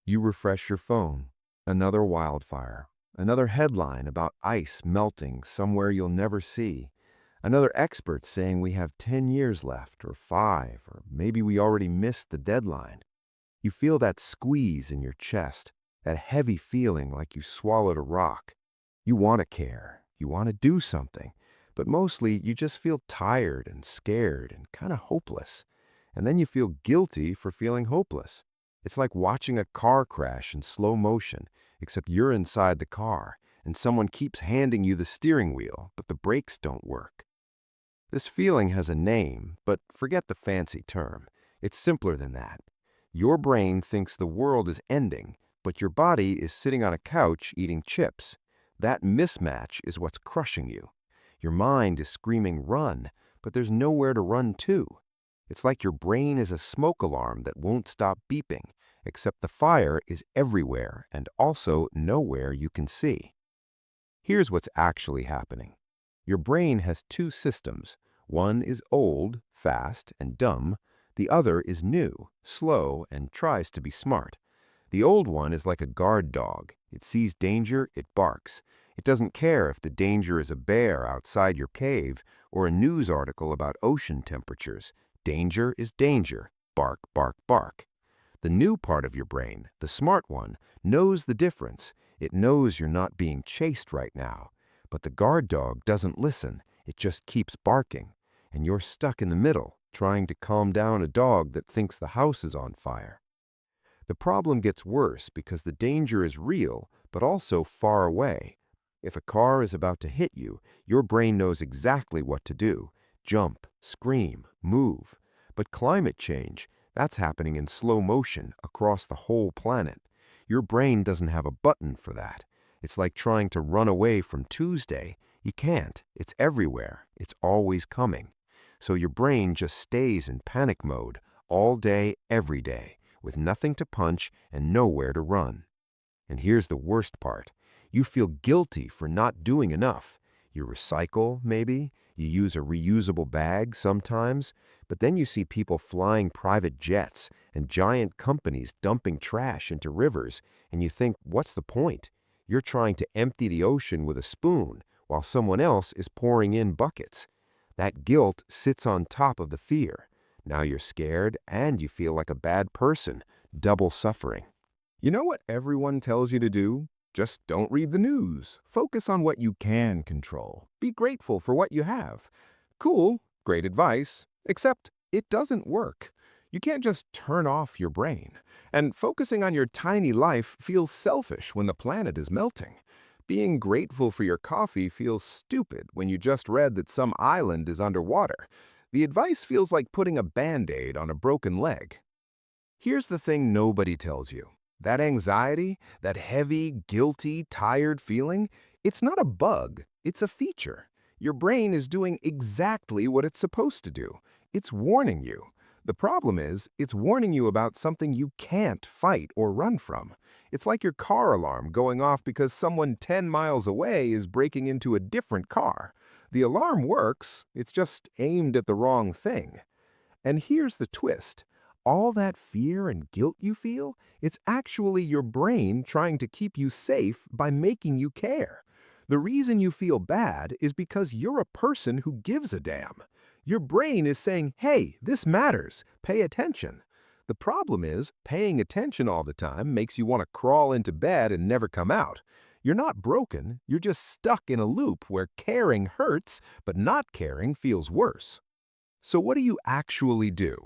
You refresh your phone. Another wildfire. Another headline about ice melting somewhere you'll never see. Another expert saying we have 10 years left, or 5, or maybe we already missed the deadline. You feel that squeeze in your chest, that heavy feeling like you swallowed a rock. You want to care. You want to do something. But mostly, you just feel tired and scared and kind of hopeless. And then you feel guilty for feeling hopeless. It's like watching a car crash in slow motion, except you're inside the car, and someone keeps handing you the steering wheel, but the brakes don't work. This feeling has a name, but forget the fancy term. It's simpler than that. Your brain thinks the world is ending, but your body is sitting on a couch eating chips. That mismatch is what's crushing you. Your mind is screaming, run, but there's nowhere to run to. It's like your brain is a smoke alarm that won't stop beeping, except the fire is everywhere and also nowhere you can see. Here's what's actually happening. Your brain has two systems. One is old, fast, and dumb. The other is new, slow, and tries to be smart. The old one is like a guard dog. It sees danger, it barks. It doesn't care if the danger is a bear outside your cave or a news article about ocean temperatures. Danger is danger. Bark, bark, bark. The new part of your brain, the smart one, knows the difference. It knows you're not being chased right now. But the guard dog doesn't listen. It just keeps barking. And you're stuck in the middle, trying to calm down a dog that thinks the house is on fire. The problem gets worse because the danger is real, but also far away. If a car is about to hit you, your brain knows exactly what to do. Jump, scream, move. But climate change, that's happening in slow motion across the whole planet. Your brain doesn't have a button for that. It's like trying to run away from Tuesday. You can't. It's everywhere. It's always coming. So your brain just stays in panic mode all day, every day, with nothing to punch and nowhere to run. And here's the worst part. You feel guilty for not doing enough. You recycle, maybe. You use a reusable bag sometimes. But then you see people flying private jets and giant companies dumping trash into rivers, and you think, what's the point? You're trying to empty the ocean with a spoon while someone else is pouring in buckets. That guilt sits on top of the fear. Now you're scared and you feel like a bad person, double suffering. You know what everyone tells you to do? Just don't read the news. Focus on what you can control. Be grateful for what you have. Cool, great advice, except it doesn't work. You can't just turn off your brain. And focusing on your tiny life feels selfish when the planet is melting. Being grateful for your coffee feels stupid when you just read that some island is underwater. The advice feels like putting a Band-Aid on a broken leg. Here's the thing nobody tells you. That anxiety, that heavy, guilty, tired feeling, it's not a bug, it's a feature. Your brain is doing exactly what it's supposed to do. It's warning you. The problem is, it's warning you about something you can't fight or run from. It's like your car alarm going off because someone 10 miles away is breaking into a different car. The alarm works, it's just aimed at the wrong thing. And here's the twist. All that fear and guilt you feel, it's actually your brain trying to keep you safe by making you care. The reason you feel bad is because you're a person who gives a damn. Your brain is saying, hey, this matters, pay attention. The problem is, paying attention all the time makes you want to crawl into bed and never come out. You're not broken, you're just stuck in a loop where caring hurts, but not caring feels worse. So what do you actually do?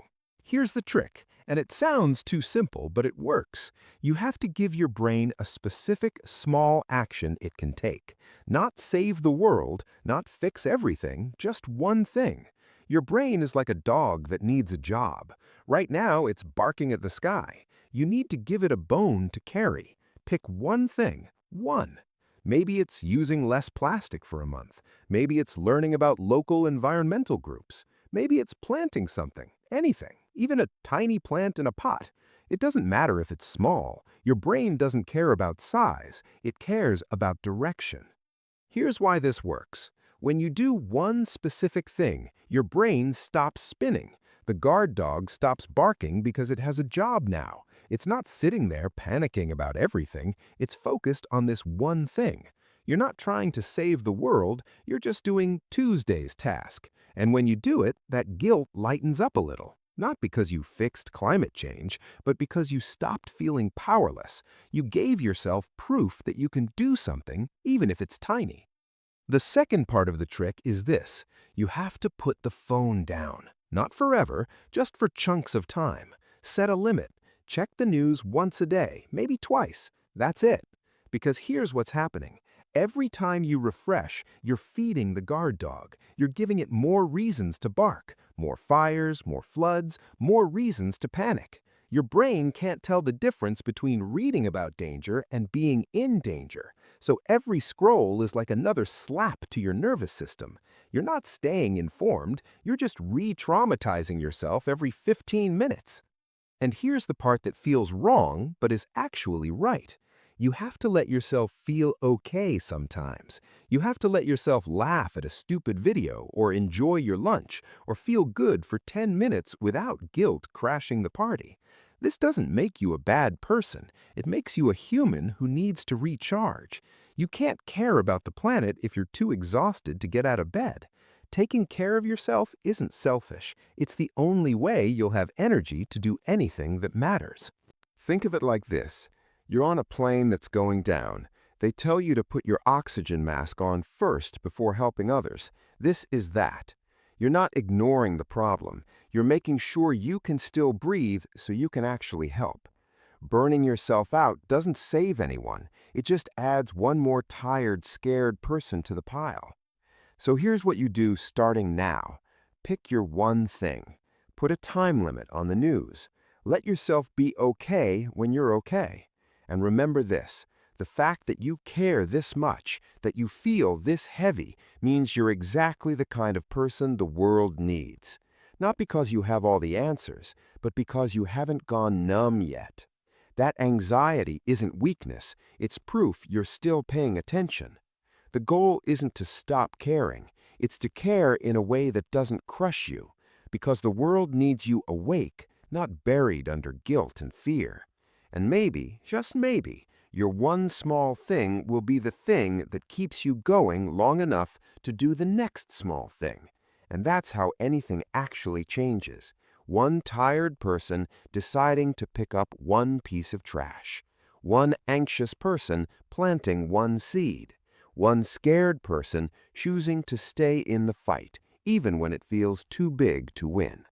Here's the trick, and it sounds too simple, but it works. You have to give your brain a specific, small action it can take. Not save the world, not fix everything, just one thing. Your brain is like a dog that needs a job. Right now, it's barking at the sky. You need to give it a bone to carry. Pick one thing, one. Maybe it's using less plastic for a month. Maybe it's learning about local environmental groups. Maybe it's planting something, anything, even a tiny plant in a pot. It doesn't matter if it's small. Your brain doesn't care about size. It cares about direction. Here's why this works. When you do one specific thing, your brain stops spinning. The guard dog stops barking because it has a job now. It's not sitting there panicking about everything, it's focused on this one thing. You're not trying to save the world, you're just doing Tuesday's task. And when you do it, that guilt lightens up a little. Not because you fixed climate change, but because you stopped feeling powerless. You gave yourself proof that you can do something, even if it's tiny. The second part of the trick is this. You have to put the phone down. Not forever, just for chunks of time. Set a limit. Check the news once a day, maybe twice. That's it. Because here's what's happening. Every time you refresh, you're feeding the guard dog. You're giving it more reasons to bark. More fires, more floods, more reasons to panic. Your brain can't tell the difference between reading about danger and being in danger. So every scroll is like another slap to your nervous system. You're not staying informed, you're just re-traumatizing yourself every 15 minutes. And here's the part that feels wrong, but is actually right. You have to let yourself feel okay sometimes. You have to let yourself laugh at a stupid video, or enjoy your lunch, or feel good for 10 minutes without guilt crashing the party. This doesn't make you a bad person. It makes you a human who needs to recharge. You can't care about the planet if you're too exhausted to get out of bed. Taking care of yourself isn't selfish. It's the only way you'll have energy to do anything that matters. Think of it like this. You're on a plane that's going down. They tell you to put your oxygen mask on first before helping others. This is that. You're not ignoring the problem. You're making sure you can still breathe so you can actually help. Burning yourself out doesn't save anyone. It just adds one more tired, scared person to the pile. So here's what you do starting now. Pick your one thing. Put a time limit on the news. Let yourself be okay when you're okay. And remember this, the fact that you care this much, that you feel this heavy, means you're exactly the kind of person the world needs. Not because you have all the answers, but because you haven't gone numb yet. That anxiety isn't weakness, it's proof you're still paying attention. The goal isn't to stop caring, it's to care in a way that doesn't crush you, because the world needs you awake, not buried under guilt and fear. And maybe, just maybe, your one small thing will be the thing that keeps you going long enough to do the next small thing. And that's how anything actually changes. One tired person deciding to pick up one piece of trash. One anxious person planting one seed. One scared person choosing to stay in the fight, even when it feels too big to win.